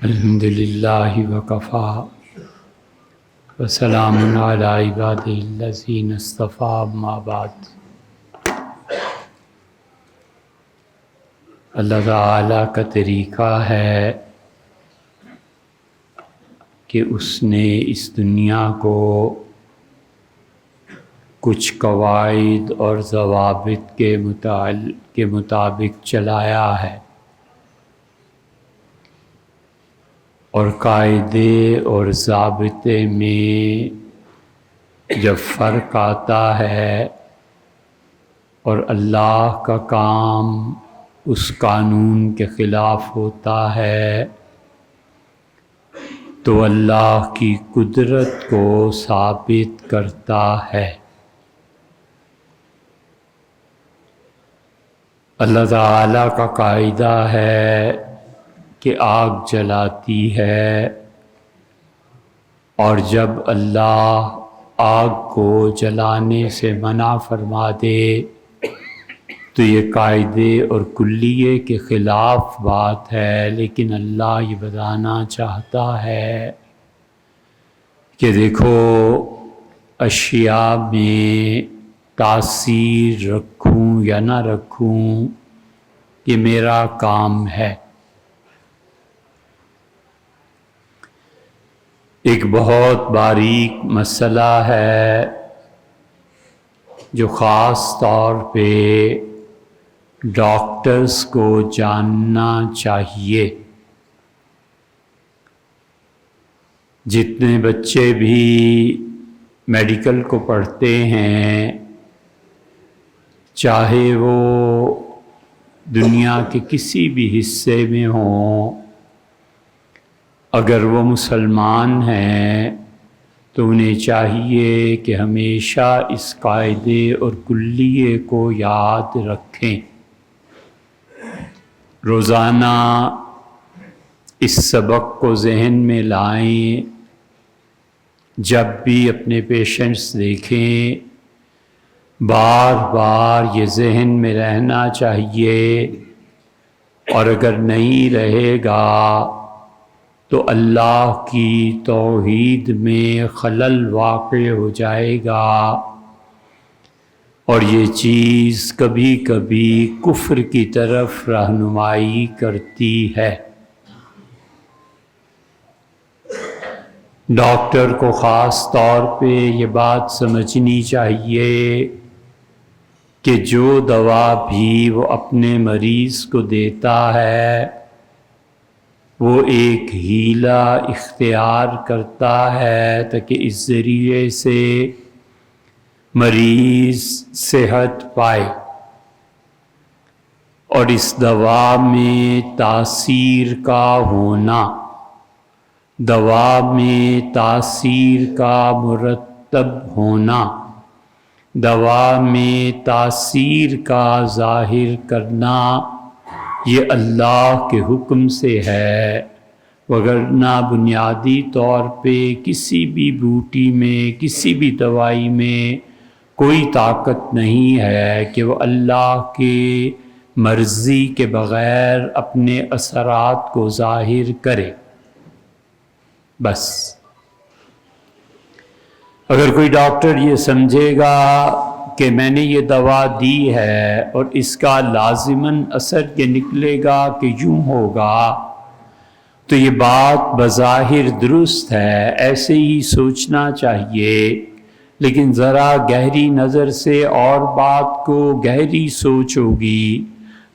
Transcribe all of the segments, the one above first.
الحمدللہ وکفا وسلام علی عبادہ الذین اصطفیٰ اما بعد۔ اللہ تعالیٰ کا طریقہ ہے کہ اس نے اس دنیا کو کچھ قواعد اور ضوابط کے مطابق چلایا ہے، اور قاعدے اور ضابطے میں جب فرق آتا ہے اور اللہ کا کام اس قانون کے خلاف ہوتا ہے تو اللہ کی قدرت کو ثابت کرتا ہے۔ اللہ تعالیٰ کا قاعدہ ہے کہ آگ جلاتی ہے، اور جب اللہ آگ کو جلانے سے منع فرما دے تو یہ قاعدے اور کلیے کے خلاف بات ہے، لیکن اللہ یہ بتانا چاہتا ہے کہ دیکھو اشیاء میں تاثیر رکھوں یا نہ رکھوں یہ میرا کام ہے۔ ایک بہت باریک مسئلہ ہے جو خاص طور پہ ڈاکٹرز کو جاننا چاہیے۔ جتنے بچے بھی میڈیکل کو پڑھتے ہیں، چاہے وہ دنیا کے کسی بھی حصے میں ہوں، اگر وہ مسلمان ہیں تو انہیں چاہیے کہ ہمیشہ اس قاعدے اور کلیے کو یاد رکھیں، روزانہ اس سبق کو ذہن میں لائیں، جب بھی اپنے پیشنٹس دیکھیں بار بار یہ ذہن میں رہنا چاہیے، اور اگر نہیں رہے گا تو اللہ کی توحید میں خلل واقع ہو جائے گا، اور یہ چیز کبھی کبھی کفر کی طرف رہنمائی کرتی ہے۔ ڈاکٹر کو خاص طور پہ یہ بات سمجھنی چاہیے کہ جو دوا بھی وہ اپنے مریض کو دیتا ہے وہ ایک ہیلہ اختیار کرتا ہے تاکہ اس ذریعے سے مریض صحت پائے، اور اس دوا میں تاثیر کا ہونا، دوا میں تاثیر کا مرتب ہونا، دوا میں تاثیر کا ظاہر کرنا، یہ اللہ کے حکم سے ہے، وگرنہ بنیادی طور پہ کسی بھی بوٹی میں، کسی بھی دوائی میں کوئی طاقت نہیں ہے کہ وہ اللہ کے مرضی کے بغیر اپنے اثرات کو ظاہر کرے۔ بس اگر کوئی ڈاکٹر یہ سمجھے گا کہ میں نے یہ دوا دی ہے اور اس کا لازماً اثر یہ نکلے گا کہ یوں ہوگا، تو یہ بات بظاہر درست ہے، ایسے ہی سوچنا چاہیے، لیکن ذرا گہری نظر سے اور بات کو گہری سوچ ہوگی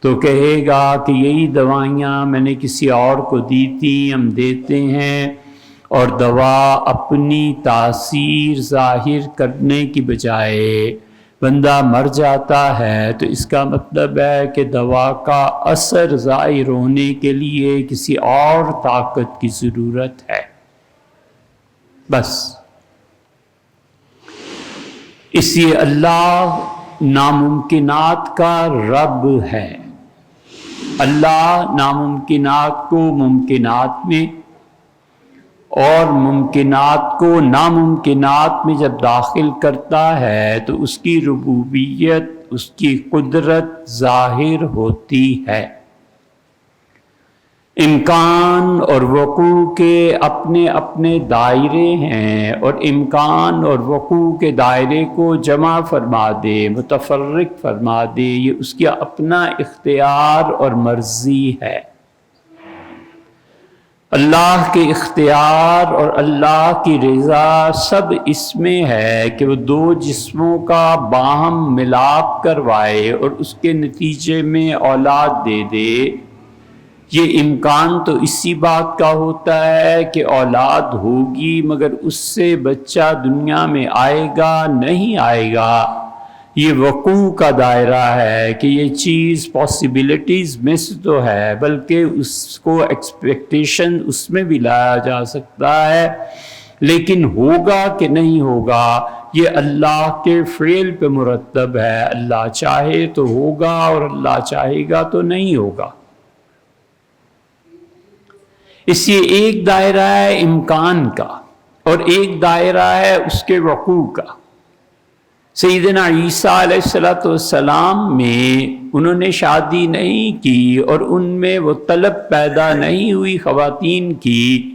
تو کہے گا کہ یہی دوائیاں میں نے کسی اور کو دی تھیں، ہم دیتے ہیں، اور دوا اپنی تاثیر ظاہر کرنے کی بجائے بندہ مر جاتا ہے، تو اس کا مطلب ہے کہ دوا کا اثر ظاہر ہونے کے لیے کسی اور طاقت کی ضرورت ہے۔ بس اس لیے اللہ ناممکنات کا رب ہے۔ اللہ ناممکنات کو ممکنات میں اور ممکنات کو ناممکنات میں جب داخل کرتا ہے تو اس کی ربوبیت، اس کی قدرت ظاہر ہوتی ہے۔ امکان اور وقوع کے اپنے اپنے دائرے ہیں، اور امکان اور وقوع کے دائرے کو جمع فرما دے، متفرق فرما دے، یہ اس کا اپنا اختیار اور مرضی ہے۔ اللہ کے اختیار اور اللہ کی رضا سب اس میں ہے کہ وہ دو جسموں کا باہم ملاپ کروائے اور اس کے نتیجے میں اولاد دے دے۔ یہ امکان تو اسی بات کا ہوتا ہے کہ اولاد ہوگی، مگر اس سے بچہ دنیا میں آئے گا نہیں آئے گا۔ یہ وقوع کا دائرہ ہے کہ یہ چیز پاسبلٹیز میں سے تو ہے، بلکہ اس کو ایکسپیکٹیشن اس میں بھی لایا جا سکتا ہے، لیکن ہوگا کہ نہیں ہوگا یہ اللہ کے فعل پہ مرتب ہے۔ اللہ چاہے تو ہوگا اور اللہ چاہے گا تو نہیں ہوگا۔ اس لیے ایک دائرہ ہے امکان کا اور ایک دائرہ ہے اس کے وقوع کا۔ سیدنا عیسیٰ علیہ السلام میں انہوں نے شادی نہیں کی اور ان میں وہ طلب پیدا نہیں ہوئی خواتین کی۔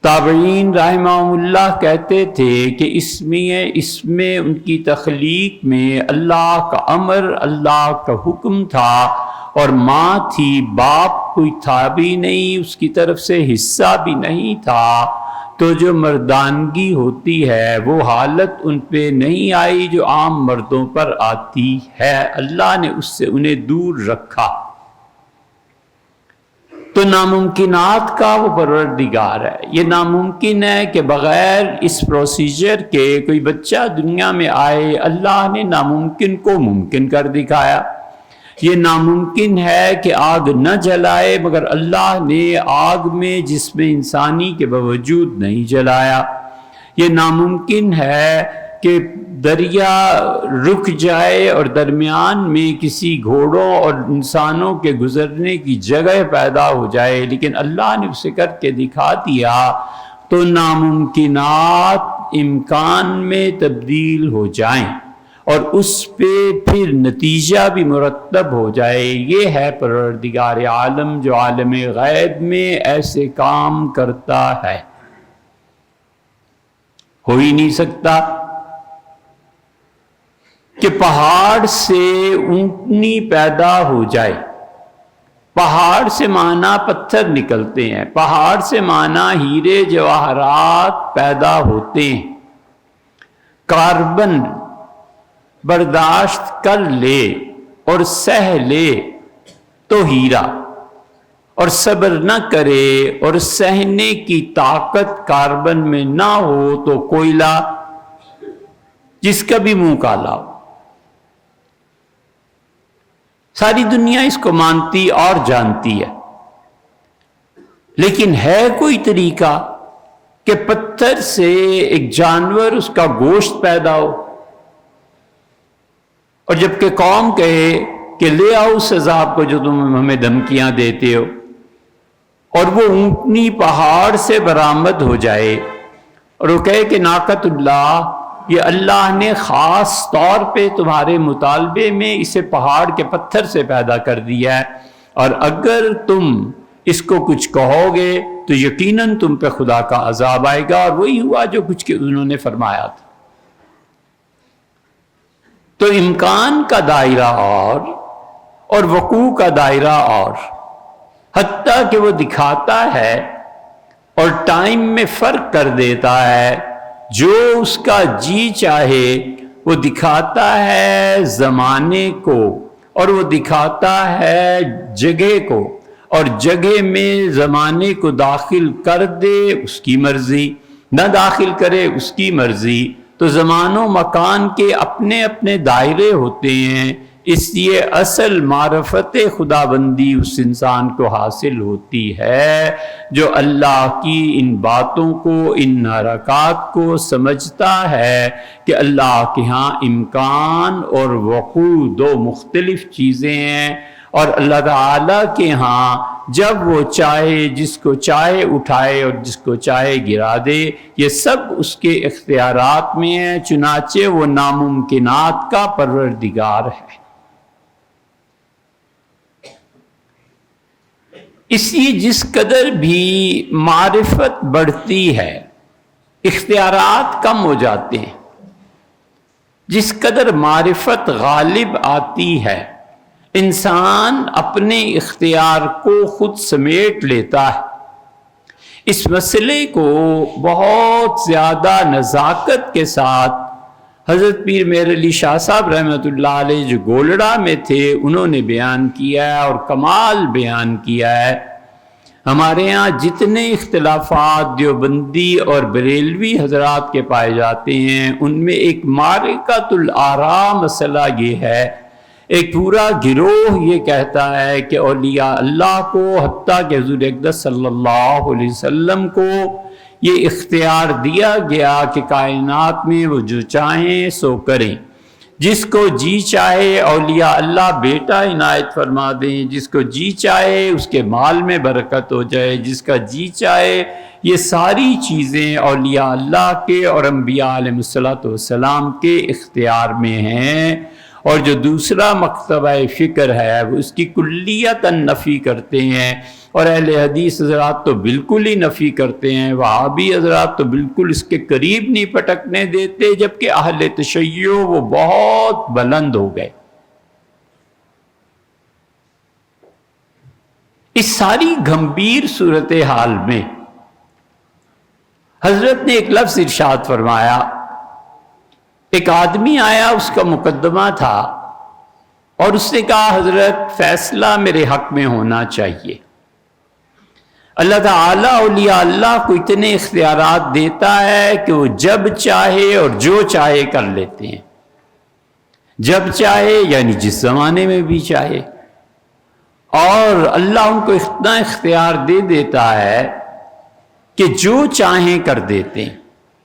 تابعین رحمہم اللہ کہتے تھے کہ اس میں ان کی تخلیق میں اللہ کا امر، اللہ کا حکم تھا، اور ماں تھی، باپ کوئی تھا بھی نہیں، اس کی طرف سے حصہ بھی نہیں تھا، تو جو مردانگی ہوتی ہے وہ حالت ان پہ نہیں آئی جو عام مردوں پر آتی ہے۔ اللہ نے اس سے انہیں دور رکھا۔ تو ناممکنات کا وہ پروردگار ہے۔ یہ ناممکن ہے کہ بغیر اس پروسیجر کے کوئی بچہ دنیا میں آئے۔ اللہ نے ناممکن کو ممکن کر دکھایا۔ یہ ناممکن ہے کہ آگ نہ جلائے، مگر اللہ نے آگ میں جسم انسانی کے باوجود نہیں جلایا۔ یہ ناممکن ہے کہ دریا رک جائے اور درمیان میں کسی گھوڑوں اور انسانوں کے گزرنے کی جگہ پیدا ہو جائے، لیکن اللہ نے اسے کر کے دکھا دیا۔ تو ناممکنات امکان میں تبدیل ہو جائیں اور اس پہ پھر نتیجہ بھی مرتب ہو جائے۔ یہ ہے پروردگار عالم جو عالم غیب میں ایسے کام کرتا ہے۔ ہو ہی نہیں سکتا کہ پہاڑ سے اونٹنی پیدا ہو جائے۔ پہاڑ سے مانا پتھر نکلتے ہیں، پہاڑ سے مانا ہیرے جواہرات پیدا ہوتے ہیں۔ کاربن برداشت کر لے اور سہ لے تو ہیرا، اور صبر نہ کرے اور سہنے کی طاقت کاربن میں نہ ہو تو کوئلہ جس کا بھی منہ کالا ہو۔ ساری دنیا اس کو مانتی اور جانتی ہے، لیکن ہے کوئی طریقہ کہ پتھر سے ایک جانور اس کا گوشت پیدا ہو؟ اور جبکہ قوم کہے کہ لے آؤ اس عذاب کو جو تم ہمیں دھمکیاں دیتے ہو، اور وہ اونٹنی پہاڑ سے برآمد ہو جائے اور وہ کہے کہ ناقۃ اللہ، یہ اللہ نے خاص طور پہ تمہارے مطالبے میں اسے پہاڑ کے پتھر سے پیدا کر دیا ہے، اور اگر تم اس کو کچھ کہو گے تو یقیناً تم پہ خدا کا عذاب آئے گا۔ اور وہی ہوا جو کچھ کہ انہوں نے فرمایا تھا۔ تو امکان کا دائرہ اور وقوع کا دائرہ اور، حتیٰ کہ وہ دکھاتا ہے اور ٹائم میں فرق کر دیتا ہے، جو اس کا جی چاہے وہ دکھاتا ہے زمانے کو، اور وہ دکھاتا ہے جگہ کو، اور جگہ میں زمانے کو داخل کر دے اس کی مرضی، نہ داخل کرے اس کی مرضی۔ تو زمان و مکان کے اپنے اپنے دائرے ہوتے ہیں، اس لیے اصل معرفت خدا بندی اس انسان کو حاصل ہوتی ہے جو اللہ کی ان باتوں کو، ان حرکات کو سمجھتا ہے کہ اللہ کے ہاں امکان اور وقوع دو مختلف چیزیں ہیں، اور اللہ تعالیٰ کے ہاں جب وہ چاہے جس کو چاہے اٹھائے اور جس کو چاہے گرا دے، یہ سب اس کے اختیارات میں ہے، چنانچہ وہ ناممکنات کا پروردگار ہے۔ اس لیے جس قدر بھی معرفت بڑھتی ہے اختیارات کم ہو جاتے ہیں، جس قدر معرفت غالب آتی ہے انسان اپنے اختیار کو خود سمیٹ لیتا ہے۔ اس مسئلے کو بہت زیادہ نزاکت کے ساتھ حضرت پیر مہر علی شاہ صاحب رحمۃ اللہ علیہ جو گولڑا میں تھے انہوں نے بیان کیا ہے اور کمال بیان کیا ہے۔ ہمارے یہاں جتنے اختلافات دیوبندی اور بریلوی حضرات کے پائے جاتے ہیں ان میں ایک معرکۃ الآراء مسئلہ یہ ہے، ایک پورا گروہ یہ کہتا ہے کہ اولیاء اللہ کو حتیٰ کہ حضور اقدس صلی اللہ علیہ وسلم کو یہ اختیار دیا گیا کہ کائنات میں وہ جو چاہیں سو کریں، جس کو جی چاہے اولیاء اللہ بیٹا عنایت فرما دیں، جس کو جی چاہے اس کے مال میں برکت ہو جائے، جس کا جی چاہے، یہ ساری چیزیں اولیاء اللہ کے اور انبیاء علیہ السلام کے اختیار میں ہیں۔ اور جو دوسرا مکتبہ فکر ہے وہ اس کی کلیتاً نفی کرتے ہیں، اور اہل حدیث حضرات تو بالکل ہی نفی کرتے ہیں، وہابی حضرات تو بالکل اس کے قریب نہیں پٹکنے دیتے، جبکہ اہل تشیع وہ بہت بلند ہو گئے۔ اس ساری گھمبیر صورتحال میں حضرت نے ایک لفظ ارشاد فرمایا، ایک آدمی آیا، اس کا مقدمہ تھا اور اس نے کہا حضرت فیصلہ میرے حق میں ہونا چاہیے۔ اللہ تعالیٰ اولیاء اللہ کو اتنے اختیارات دیتا ہے کہ وہ جب چاہے اور جو چاہے کر لیتے ہیں، جب چاہے یعنی جس زمانے میں بھی چاہے، اور اللہ ان کو اتنا اختیار دے دیتا ہے کہ جو چاہیں کر دیتے ہیں،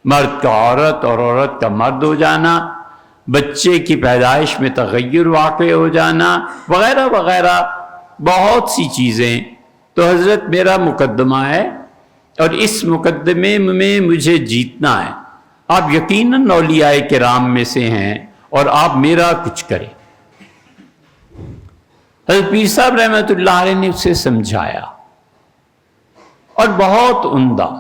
مرد کا عورت اور عورت کا مرد ہو جانا، بچے کی پیدائش میں تغیر واقع ہو جانا، وغیرہ وغیرہ بہت سی چیزیں۔ تو حضرت میرا مقدمہ ہے اور اس مقدمے میں مجھے جیتنا ہے، آپ یقیناً اولیاء کرام میں سے ہیں اور آپ میرا کچھ کریں۔ حضرت پیر صاحب رحمۃ اللہ علیہ نے اسے سمجھایا اور بہت عمدہ،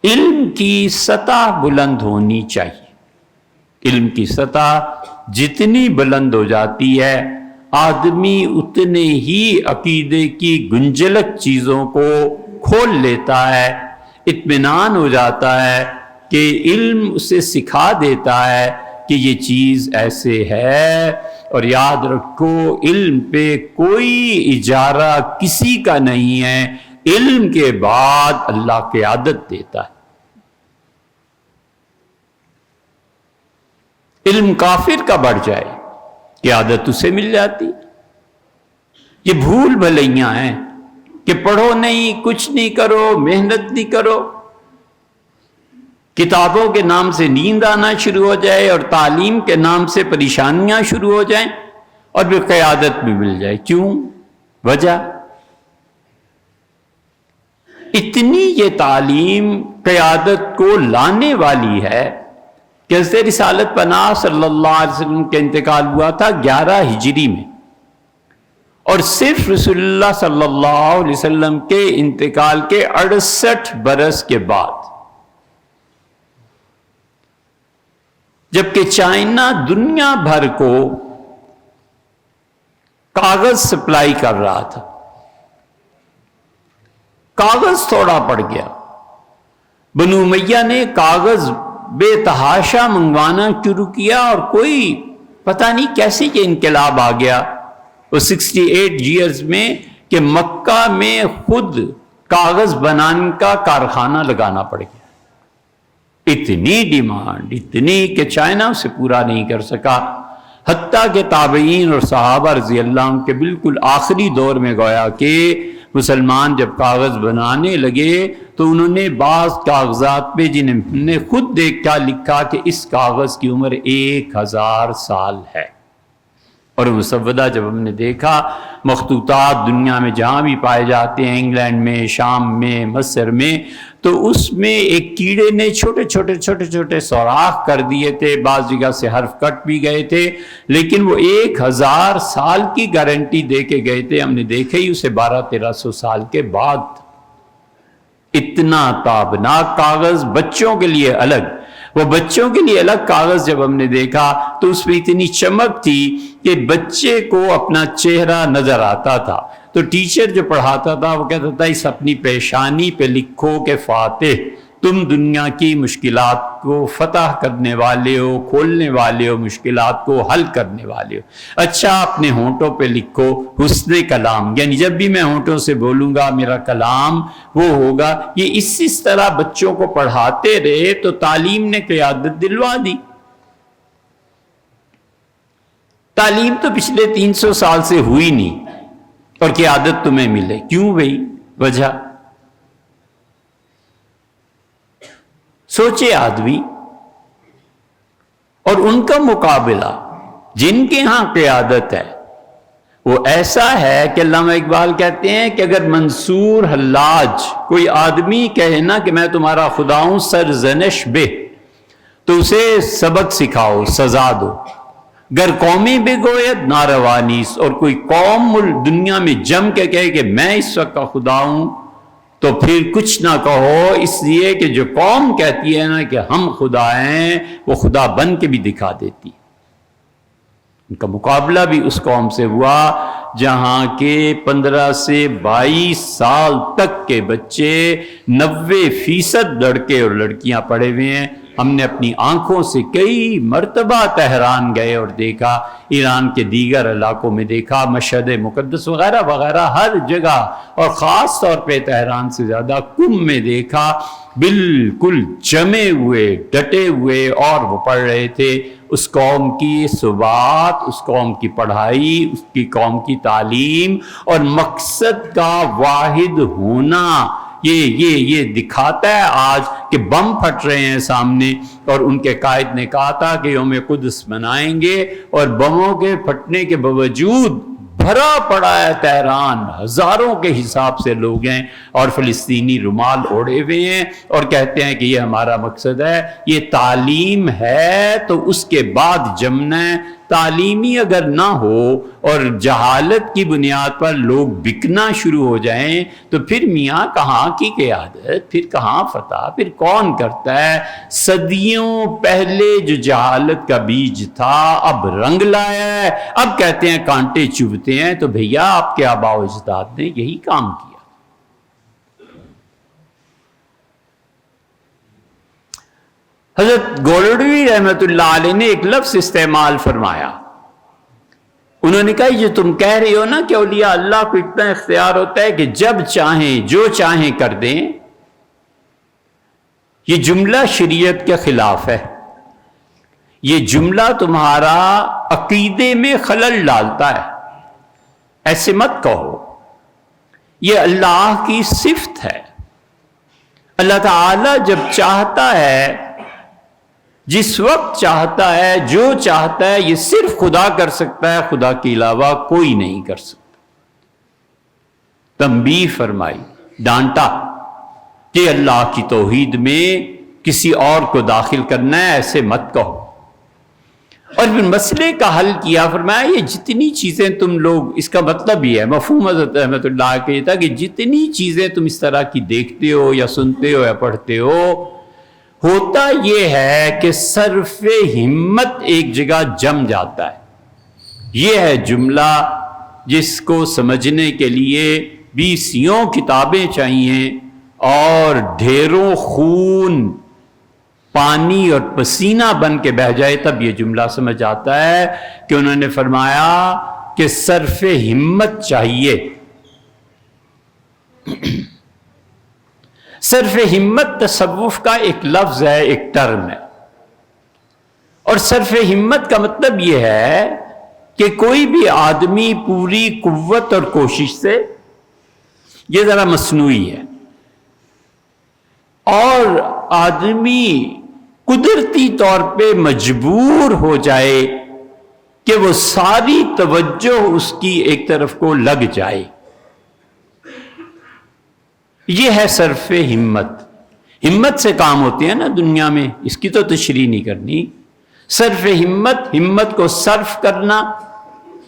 علم کی سطح بلند ہونی چاہیے۔ علم کی سطح جتنی بلند ہو جاتی ہے آدمی اتنے ہی عقیدے کی گنجلک چیزوں کو کھول لیتا ہے، اطمینان ہو جاتا ہے کہ علم اسے سکھا دیتا ہے کہ یہ چیز ایسے ہے۔ اور یاد رکھو علم پہ کوئی اجارہ کسی کا نہیں ہے، علم کے بعد اللہ قیادت دیتا ہے۔ علم کافر کا بڑھ جائے قیادت اسے مل جاتی۔ یہ بھول بھلیاں ہیں کہ پڑھو نہیں، کچھ نہیں کرو، محنت نہیں کرو، کتابوں کے نام سے نیند آنا شروع ہو جائے اور تعلیم کے نام سے پریشانیاں شروع ہو جائیں اور پھر قیادت بھی مل جائے۔ کیوں؟ وجہ اتنی یہ تعلیم قیادت کو لانے والی ہے کہ حضرت رسالت پناہ صلی اللہ علیہ وسلم کا انتقال ہوا تھا 11 ہجری میں، اور صرف رسول اللہ صلی اللہ علیہ وسلم کے انتقال کے 68 برس کے بعد، جبکہ چائنا دنیا بھر کو کاغذ سپلائی کر رہا تھا، کاغذ تھوڑا پڑ گیا، بنو امیہ نے کاغذ بے تحاشا منگوانا شروع کیا اور کوئی پتہ نہیں کیسے یہ انقلاب آ گیا وہ 68 ایئرز میں کہ مکہ میں خود کاغذ بنانے کا کارخانہ لگانا پڑ گیا۔ اتنی ڈیمانڈ، اتنی کہ چائنا اسے پورا نہیں کر سکا، حتیٰ کہ تابعین اور صحابہ رضی اللہ عنہ کے بالکل آخری دور میں گویا کہ مسلمان جب کاغذ بنانے لگے تو انہوں نے بعض کاغذات پہ جنہیں نے خود دیکھ کر لکھا کہ اس کاغذ کی عمر 1000 سال ہے، اور مسودہ جب ہم نے دیکھا مخطوطات دنیا میں جہاں بھی پائے جاتے ہیں، انگلینڈ میں، شام میں، مصر میں، تو اس میں ایک کیڑے نے چھوٹے چھوٹے سوراخ کر دیے تھے، بعض جگہ سے حرف کٹ بھی گئے تھے، لیکن وہ 1000 سال کی گارنٹی دے کے گئے تھے، ہم نے دیکھا ہی اسے 1200-1300 سال کے بعد۔ اتنا تابناک کاغذ، بچوں کے لیے الگ، وہ بچوں کے لیے الگ کاغذ جب ہم نے دیکھا تو اس میں اتنی چمک تھی کہ بچے کو اپنا چہرہ نظر آتا تھا۔ تو ٹیچر جو پڑھاتا تھا وہ کہتا تھا اس اپنی پیشانی پہ لکھو کہ فاتح، تم دنیا کی مشکلات کو فتح کرنے والے ہو، کھولنے والے ہو، مشکلات کو حل کرنے والے ہو۔ اچھا اپنے ہونٹوں پہ لکھو حسن کلام، یعنی جب بھی میں ہونٹوں سے بولوں گا میرا کلام وہ ہوگا۔ یہ اس طرح بچوں کو پڑھاتے رہے تو تعلیم نے قیادت دلوا دی۔ تعلیم تو پچھلے 300 سال سے ہوئی نہیں اور قیادت تمہیں ملے، کیوں بھئی؟ وجہ سوچے آدمی، اور ان کا مقابلہ جن کے ہاں قیادت ہے وہ ایسا ہے کہ علامہ اقبال کہتے ہیں کہ اگر منصور حلاج کوئی آدمی کہے نا کہ میں تمہارا خدا ہوں سرزنش بے، تو اسے سبق سکھاؤ، سزا دو۔ گر قومی بگوید ناروانیس، اور کوئی قوم دنیا میں جم کے کہے کہ میں اس وقت کا خدا ہوں تو پھر کچھ نہ کہو، اس لیے کہ جو قوم کہتی ہے نا کہ ہم خدا ہیں وہ خدا بن کے بھی دکھا دیتی۔ ان کا مقابلہ بھی اس قوم سے ہوا جہاں کے 15 سے 22 سال تک کے بچے 90% لڑکے اور لڑکیاں پڑھے ہوئے ہیں۔ ہم نے اپنی آنکھوں سے کئی مرتبہ تہران گئے اور دیکھا، ایران کے دیگر علاقوں میں دیکھا، مشہد مقدس وغیرہ وغیرہ ہر جگہ، اور خاص طور پہ تہران سے زیادہ قم میں دیکھا، بالکل جمے ہوئے ڈٹے ہوئے، اور وہ پڑھ رہے تھے اس قوم کی ثبات، اس قوم کی پڑھائی، اس کی قوم کی تعلیم اور مقصد کا واحد ہونا۔ یہ دکھاتا ہے آج کہ بم پھٹ رہے ہیں سامنے، اور ان کے قائد نے کہا تھا کہ یوم قدس منائیں گے، اور بموں کے پھٹنے کے باوجود بھرا پڑا ہے تہران، ہزاروں کے حساب سے لوگ ہیں، اور فلسطینی رومال اوڑھے ہوئے ہیں اور کہتے ہیں کہ یہ ہمارا مقصد ہے۔ یہ تعلیم ہے تو اس کے بعد جمنا ہے۔ تعلیمی اگر نہ ہو اور جہالت کی بنیاد پر لوگ بکنا شروع ہو جائیں تو پھر میاں کہاں کی قیادت، پھر کہاں فتح، پھر کون کرتا ہے؟ صدیوں پہلے جو جہالت کا بیج تھا اب رنگ لایا ہے، اب کہتے ہیں کانٹے چبھتے ہیں۔ تو بھیا آپ کے آباء و اجداد نے یہی کام کیا۔ حضرت گولڈوی رحمت اللہ علیہ نے ایک لفظ استعمال فرمایا، انہوں نے کہا یہ تم کہہ رہے ہو نا کہ اولیاء اللہ کو اتنا اختیار ہوتا ہے کہ جب چاہیں جو چاہیں کر دیں، یہ جملہ شریعت کے خلاف ہے، یہ جملہ تمہارا عقیدے میں خلل ڈالتا ہے، ایسے مت کہو۔ یہ اللہ کی صفت ہے، اللہ تعالی جب چاہتا ہے، جس وقت چاہتا ہے، جو چاہتا ہے، یہ صرف خدا کر سکتا ہے، خدا کے علاوہ کوئی نہیں کر سکتا۔ تنبیہ فرمائی، ڈانٹا کہ اللہ کی توحید میں کسی اور کو داخل کرنا ہے، ایسے مت کہو۔ اور پھر مسئلے کا حل کیا، فرمایا یہ جتنی چیزیں تم لوگ، اس کا مطلب یہ ہے، مفہوم حضرت رحمت اللہ کا یہ تھا کہ جتنی چیزیں تم اس طرح کی دیکھتے ہو یا سنتے ہو یا پڑھتے ہو، ہوتا یہ ہے کہ صرف ہمت ایک جگہ جم جاتا ہے۔ یہ ہے جملہ جس کو سمجھنے کے لیے 20 کتابیں چاہیے اور ڈھیروں خون، پانی اور پسینہ بن کے بہہ جائے، تب یہ جملہ سمجھ آتا ہے کہ انہوں نے فرمایا کہ صرف ہمت چاہیے۔ صرف ہمت تصوف کا ایک لفظ ہے، ایک ٹرم ہے، اور صرف ہمت کا مطلب یہ ہے کہ کوئی بھی آدمی پوری قوت اور کوشش سے، یہ ذرا مصنوعی ہے، اور آدمی قدرتی طور پہ مجبور ہو جائے کہ وہ ساری توجہ اس کی ایک طرف کو لگ جائے. یہ ہے صرف ہمت. ہمت سے کام ہوتے ہیں نا دنیا میں، اس کی تو تشریح نہیں کرنی. صرف ہمت، ہمت کو صرف کرنا،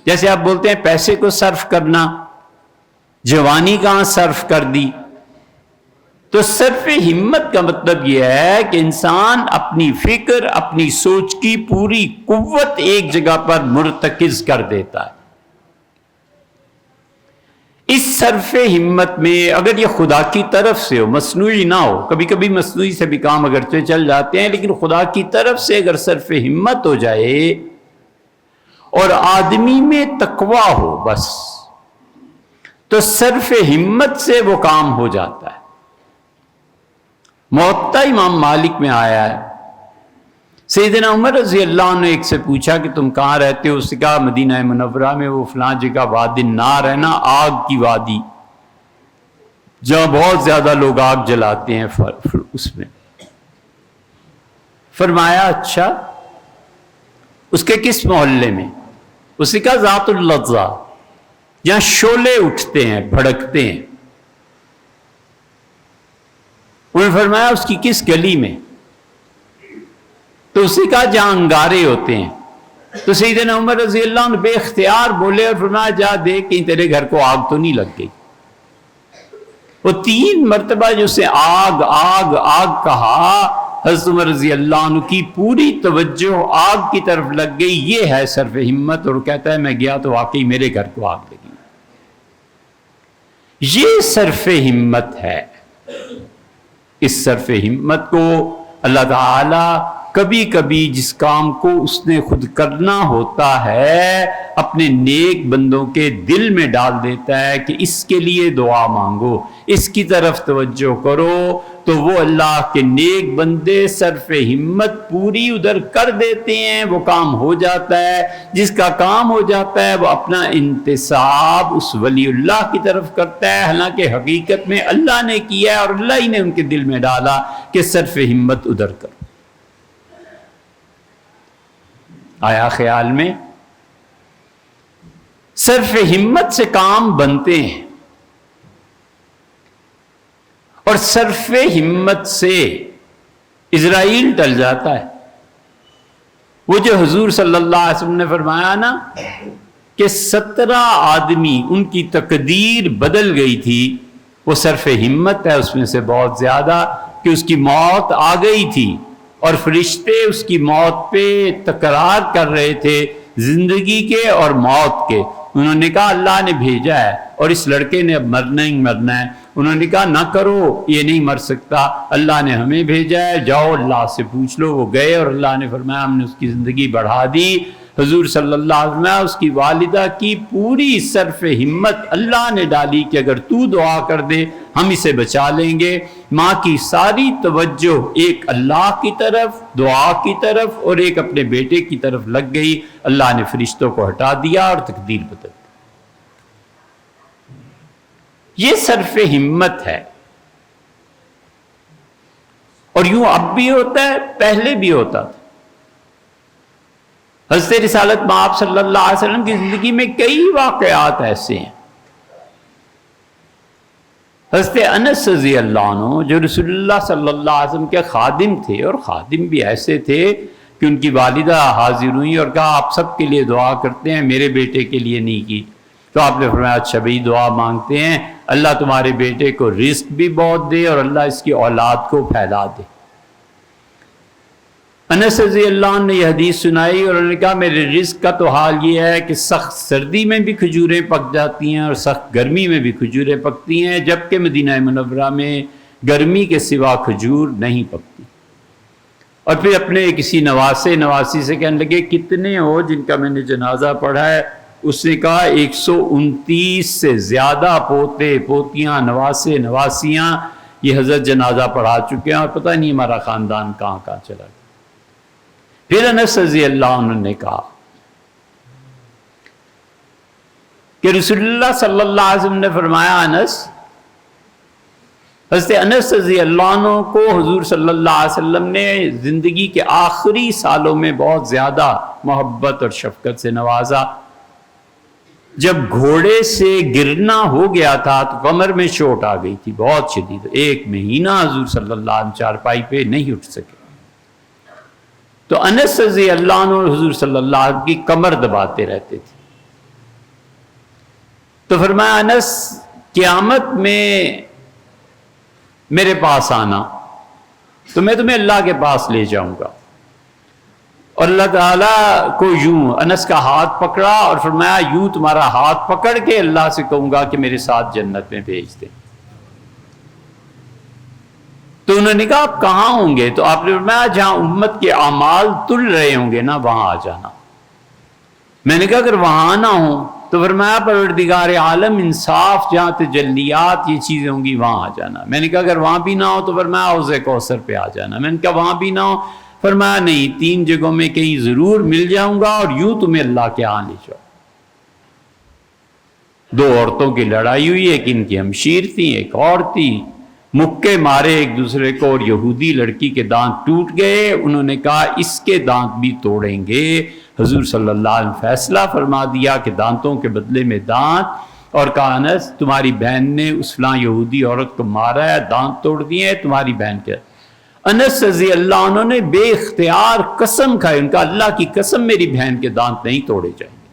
جیسے آپ بولتے ہیں پیسے کو صرف کرنا، جوانی کہاں صرف کر دی. تو صرف ہمت کا مطلب یہ ہے کہ انسان اپنی فکر، اپنی سوچ کی پوری قوت ایک جگہ پر مرتکز کر دیتا ہے. اس صرف ہمت میں اگر یہ خدا کی طرف سے ہو، مصنوعی نہ ہو، کبھی کبھی مصنوعی سے بھی کام اگرچہ چل جاتے ہیں، لیکن خدا کی طرف سے اگر صرف ہمت ہو جائے اور آدمی میں تقویٰ ہو بس، تو صرف ہمت سے وہ کام ہو جاتا ہے. موطا امام مالک میں آیا ہے، سیدنا عمر رضی اللہ عنہ ایک سے پوچھا کہ تم کہاں رہتے ہو؟ اس نے کہا مدینہ منورہ میں وہ فلاں جگہ وادی النار ہے نا، آگ کی وادی، جہاں بہت زیادہ لوگ آگ جلاتے ہیں اس میں. فرمایا اچھا، اس کے کس محلے میں؟ اس نے کہا ذات اللظہ، جہاں شعلے اٹھتے ہیں، بھڑکتے ہیں. انہوں نے فرمایا اس کی کس گلی میں؟ تو اس نے کہا جہاں انگارے ہوتے ہیں. تو سیدنا عمر رضی اللہ عنہ بے اختیار بولے اور فرمایا جا دیکھ کہیں تیرے گھر کو آگ تو نہیں لگ گئی. وہ 3 مرتبہ جو اسے آگ آگ آگ کہا، حضرت عمر رضی اللہ عنہ کی پوری توجہ آگ کی طرف لگ گئی. یہ ہے صرف ہمت. اور کہتا ہے میں گیا تو واقعی میرے گھر کو آگ لگی. یہ صرف ہمت ہے. اس صرف ہمت کو اللہ تعالی کبھی کبھی جس کام کو اس نے خود کرنا ہوتا ہے اپنے نیک بندوں کے دل میں ڈال دیتا ہے کہ اس کے لیے دعا مانگو، اس کی طرف توجہ کرو. تو وہ اللہ کے نیک بندے صرف ہمت پوری ادھر کر دیتے ہیں، وہ کام ہو جاتا ہے. جس کا کام ہو جاتا ہے وہ اپنا انتساب اس ولی اللہ کی طرف کرتا ہے، حالانکہ حقیقت میں اللہ نے کیا ہے اور اللہ ہی نے ان کے دل میں ڈالا کہ صرف ہمت ادھر کرو. آیا خیال میں؟ صرف ہمت سے کام بنتے ہیں، اور صرف ہمت سے اسرائیل ٹل جاتا ہے. وہ جو حضور صلی اللہ علیہ وسلم نے فرمایا نا کہ 17 آدمی ان کی تقدیر بدل گئی تھی، وہ صرف ہمت ہے اس میں سے بہت زیادہ، کہ اس کی موت آ گئی تھی اور فرشتے اس کی موت پہ تکرار کر رہے تھے، زندگی کے اور موت کے. انہوں نے کہا اللہ نے بھیجا ہے اور اس لڑکے نے اب مرنا ہی مرنا ہے. انہوں نے کہا نہ کرو، یہ نہیں مر سکتا، اللہ نے ہمیں بھیجا ہے، جاؤ اللہ سے پوچھ لو. وہ گئے اور اللہ نے فرمایا ہم نے اس کی زندگی بڑھا دی. حضور صلی اللہ علیہ وسلم اس کی والدہ کی پوری صرف ہمت اللہ نے ڈالی کہ اگر تو دعا کر دے ہم اسے بچا لیں گے. ماں کی ساری توجہ ایک اللہ کی طرف، دعا کی طرف، اور ایک اپنے بیٹے کی طرف لگ گئی. اللہ نے فرشتوں کو ہٹا دیا اور تقدیر بدل دی. یہ صرف ہمت ہے. اور یوں اب بھی ہوتا ہے، پہلے بھی ہوتا تھا. حضرت رسالت مآب صلی اللہ علیہ وسلم کی زندگی میں کئی واقعات ایسے ہیں. حضرت انس رضی اللہ عنہ جو رسول اللہ صلی اللہ علیہ وسلم کے خادم تھے، اور خادم بھی ایسے تھے کہ ان کی والدہ حاضر ہوئی اور کہا آپ سب کے لیے دعا کرتے ہیں، میرے بیٹے کے لیے نہیں کی. تو آپ نے فرمایا اچھا بھائی دعا مانگتے ہیں، اللہ تمہارے بیٹے کو رزق بھی بہت دے اور اللہ اس کی اولاد کو پھیلا دے. انس رضی اللہ عنہ نے یہ حدیث سنائی اور انہوں نے کہا میرے رزق کا تو حال یہ ہے کہ سخت سردی میں بھی کھجوریں پک جاتی ہیں اور سخت گرمی میں بھی کھجوریں پکتی ہیں، جبکہ مدینہ منورہ میں گرمی کے سوا کھجور نہیں پکتی. اور پھر اپنے کسی نواسی سے کہنے لگے کتنے ہو جن کا میں نے جنازہ پڑھا ہے؟ اس نے کہا 129 سے زیادہ پوتے پوتیاں نواسیاں یہ حضرت جنازہ پڑھا چکے ہیں اور پتہ نہیں ہمارا خاندان کہاں کہاں چلا گیا. پھر انس رضی اللہ عنہ نے کہا کہ رسول اللہ صلی اللہ علیہ وسلم نے فرمایا انس، حضرت انس رضی اللہ عنہ کو حضور صلی اللہ علیہ وسلم نے زندگی کے آخری سالوں میں بہت زیادہ محبت اور شفقت سے نوازا. جب گھوڑے سے گرنا ہو گیا تھا تو کمر میں چوٹ آ گئی تھی بہت شدید، 1 مہینہ حضور صلی اللہ علیہ وسلم چارپائی پہ نہیں اٹھ سکے. تو انس رضی اللہ عنہ حضور صلی اللہ علیہ وسلم کی کمر دباتے رہتے تھے. تو فرمایا انس قیامت میں میرے پاس آنا تو میں تمہیں اللہ کے پاس لے جاؤں گا. اور اللہ تعالیٰ کو یوں انس کا ہاتھ پکڑا اور فرمایا یوں تمہارا ہاتھ پکڑ کے اللہ سے کہوں گا کہ میرے ساتھ جنت میں بھیج دے. تو انہوں نے کہا آپ کہاں ہوں گے؟ تو آپ نے فرمایا جہاں امت کے اعمال تل رہے ہوں گے نا وہاں آ جانا. میں نے کہا اگر وہاں نہ ہوں تو فرمایا پروردگار عالم انصاف جہاں تجلیات یہ چیزیں ہوں گی وہاں آ جانا. میں نے کہا اگر وہاں بھی نہ ہو تو فرمایا حوض کوثر پہ آ جانا. میں نے کہا وہاں بھی نہ ہو، فرمایا نہیں 3 جگہوں میں کہیں ضرور مل جاؤں گا اور یوں تمہیں اللہ کے ہاں لے جاؤ. 2 عورتوں کی لڑائی ہوئی، ایک ان کی ہمشیر تھی ایک اور تھی، مکے مارے ایک دوسرے کو اور یہودی لڑکی کے دانت ٹوٹ گئے. انہوں نے کہا اس کے دانت بھی توڑیں گے. حضور صلی اللہ علیہ وسلم فیصلہ فرما دیا کہ دانتوں کے بدلے میں دانت، اور کہا انس تمہاری بہن نے اس فلاں یہودی عورت کو مارا ہے، دانت توڑ دیے ہیں، تمہاری بہن کے. انس رضی اللہ عنہ نے بے اختیار قسم کھائی، ان کا اللہ کی قسم میری بہن کے دانت نہیں توڑے جائیں گے.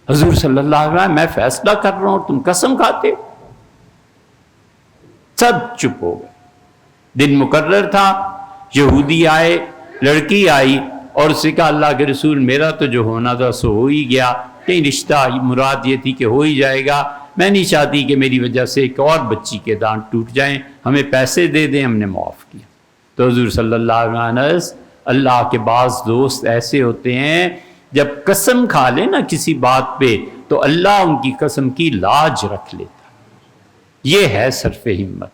حضور صلی اللہ علیہ وسلم میں فیصلہ کر رہا ہوں تم قسم کھاتے. سب چپ ہو گئے. دن مقرر تھا، یہودی آئے، لڑکی آئی اور اسے کہا اللہ کے رسول میرا تو جو ہونا تھا سو ہو ہی گیا، کہیں رشتہ مراد یہ تھی کہ ہو ہی جائے گا، میں نہیں چاہتی کہ میری وجہ سے ایک اور بچی کے دانت ٹوٹ جائیں، ہمیں پیسے دے دیں. ہم نے معاف کیا. تو حضور صلی اللہ علیہ وسلم اللہ کے بعض دوست ایسے ہوتے ہیں جب قسم کھا لیں نا کسی بات پہ تو اللہ ان کی قسم کی لاج رکھ لیتا. یہ ہے صرف ہمت.